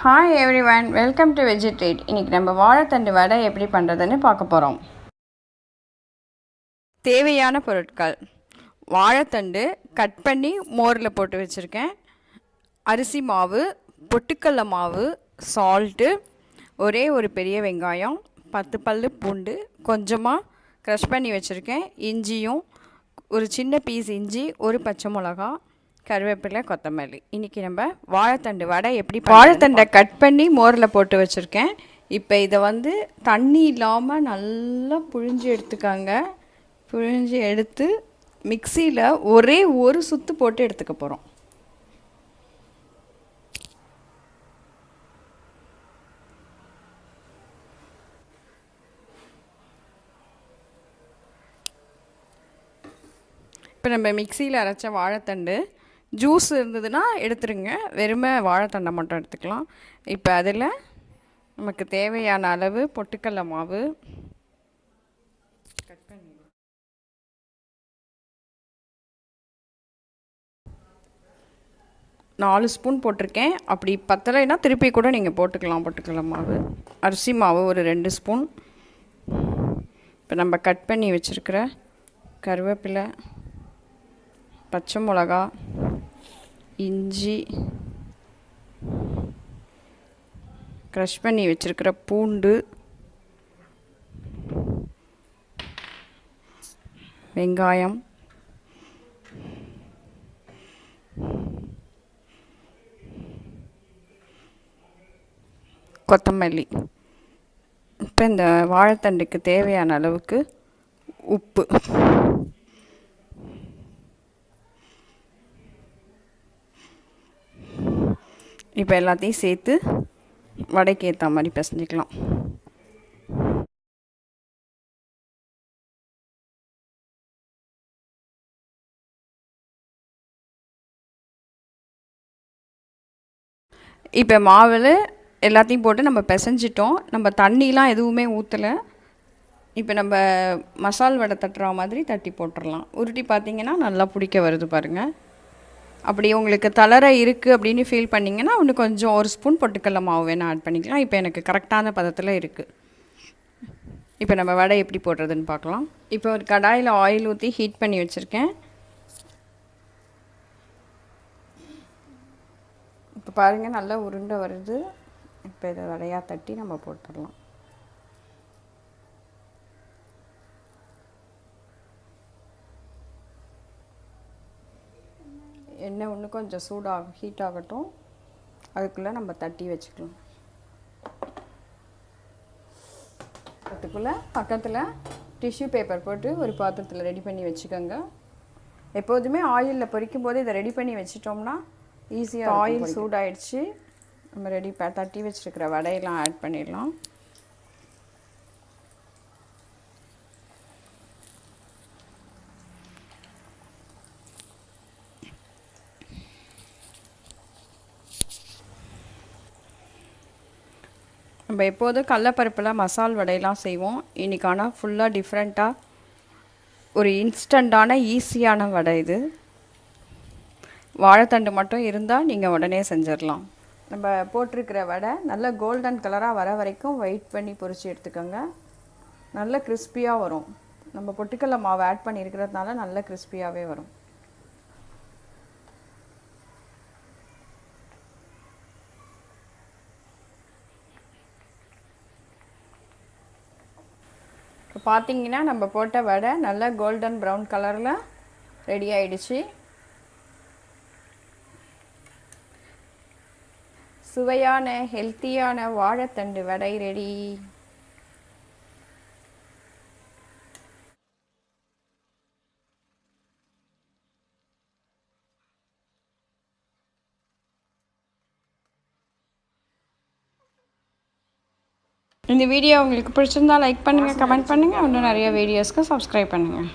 Hi everyone, welcome to Vegetrate. இன்றைக்கி நம்ம வாழைத்தண்டு வடை எப்படி பண்ணுறதுன்னு பார்க்க போகிறோம். தேவையான பொருட்கள்: வாழைத்தண்டு கட் பண்ணி மோரில் போட்டு வச்சுருக்கேன், அரிசி மாவு, பொட்டுக்கடலை மாவு, சால்ட்டு, ஒரே ஒரு பெரிய வெங்காயம், 10 பல்லு பூண்டு, கொஞ்சமாக க்ரஷ் பண்ணி வச்சுருக்கேன், இஞ்சியும் ஒரு சின்ன பீஸ் இஞ்சி, ஒரு பச்சை மிளகா, கருவேப்பிலை, கொத்தமல்லி. இன்றைக்கி நம்ம வாழைத்தண்டு வடை எப்படி வாழைத்தண்டை கட் பண்ணி மோரில் போட்டு வச்சுருக்கேன். இப்போ இதை தண்ணி இல்லாமல் நல்லா புழிஞ்சு எடுத்துக்காங்க. புழிஞ்சு எடுத்து மிக்சியில் ஒரே ஒரு சுத்து போட்டு எடுத்துக்க போகிறோம். இப்போ நம்ம மிக்சியில் அரைச்ச வாழைத்தண்டு ஜூஸ் இருந்ததுன்னா எடுத்துருங்க, வெறுமை வாழைத்தண்டை மட்டும் எடுத்துக்கலாம். இப்போ அதில் நமக்கு தேவையான அளவு பொட்டுக்கடலை மாவு கட் பண்ணி 4 ஸ்பூன் போட்டிருக்கேன். அப்படி பத்தலைன்னா திருப்பி கூட நீங்கள் போட்டுக்கலாம். பொட்டுக்கடலை மாவு, அரிசி மாவு ஒரு 2 ஸ்பூன். இப்போ நம்ம கட் பண்ணி வச்சுருக்கிற கருவேப்பிலை, பச்சை மிளகா, இஞ்சி, க்ரஷ் பண்ணி வச்சுருக்கிற பூண்டு, வெங்காயம், கொத்தமல்லி. இப்போ இந்த வாழைத்தண்டுக்கு தேவையான அளவுக்கு உப்பு. இப்போ எல்லாத்தையும் சேர்த்து வடைக்கு ஏற்ற மாதிரி பிசைஞ்சிக்கலாம். இப்போ மாவில் எல்லாத்தையும் போட்டு நம்ம பிசைஞ்சிட்டோம். நம்ம தண்ணிலாம் எதுவுமே ஊற்றலை. இப்போ நம்ம மசால் வடை தட்டுற மாதிரி தட்டி போட்டுடலாம். உருட்டி பார்த்திங்கன்னா நல்லா பிடிக்க வருது பாருங்கள். அப்படி உங்களுக்கு தளர இருக்குது அப்படின்னு ஃபீல் பண்ணிங்கன்னா இன்னும் கொஞ்சம் ஒரு ஸ்பூன் பொட்டுக்கடலை மாவு வேணால் ஆட் பண்ணிக்கலாம். இப்போ எனக்கு கரெக்டான பதத்தில் இருக்குது. இப்போ நம்ம வடை எப்படி போடுறதுன்னு பார்க்கலாம். இப்போ ஒரு கடாயில் ஆயில் ஊற்றி ஹீட் பண்ணி வச்சுருக்கேன். இப்போ பாருங்கள், நல்லா உருண்டை வருது. இப்போ இதை வடையாக தட்டி நம்ம போட்டுடலாம். எண்ணெய் இன்னும் கொஞ்சம் ஹீட் ஆகட்டும். அதுக்குள்ளே நம்ம தட்டி வச்சுக்கலாம். அதுக்குள்ளே பக்கத்தில் டிஷ்யூ பேப்பர் போட்டு ஒரு பாத்திரத்தில் ரெடி பண்ணி வச்சுக்கோங்க. எப்போதுமே ஆயிலில் பொரிக்கும் போது இதை ரெடி பண்ணி வச்சிட்டோம்னா ஈஸியாக. ஆயில் சூடாயிடுச்சு. நம்ம தட்டி வச்சுருக்கிற வடையெல்லாம் ஆட் பண்ணிடலாம். நம்ம எப்போதும் கடலப்பருப்பில் மசால் வடையெல்லாம் செய்வோம். இன்றைக்கி ஆனால் ஃபுல்லாக டிஃப்ரெண்ட்டாக ஒரு இன்ஸ்டண்ட்டான ஈஸியான வடை இது. வாழைத்தண்டு மட்டும் இருந்தால் நீங்கள் உடனே செஞ்சிடலாம். நம்ம போட்டிருக்கிற வடை நல்ல கோல்டன் கலராக வர வரைக்கும் வெயிட் பண்ணி பொரித்து எடுத்துக்கோங்க. நல்ல கிறிஸ்பியாக வரும். நம்ம பொட்டுக்கடலை மாவு ஆட் பண்ணியிருக்கிறதுனால நல்ல கிறிஸ்பியாகவே வரும். இப்போ பார்த்திங்கன்னா நம்ம போட்ட வடை நல்லா கோல்டன் ப்ரௌன் கலரில் ரெடி ஆகிடுச்சு. சுவையான ஹெல்த்தியான வாழைத்தண்டு வடை ரெடி. இந்த வீடியோ உங்களுக்கு பிடிச்சிருந்தா லைக் பண்ணுங்கள், கமெண்ட் பண்ணுங்கள். இன்னும் நிறைய வீடியோஸ்க்கு சப்ஸ்கிரைப் பண்ணுங்கள்.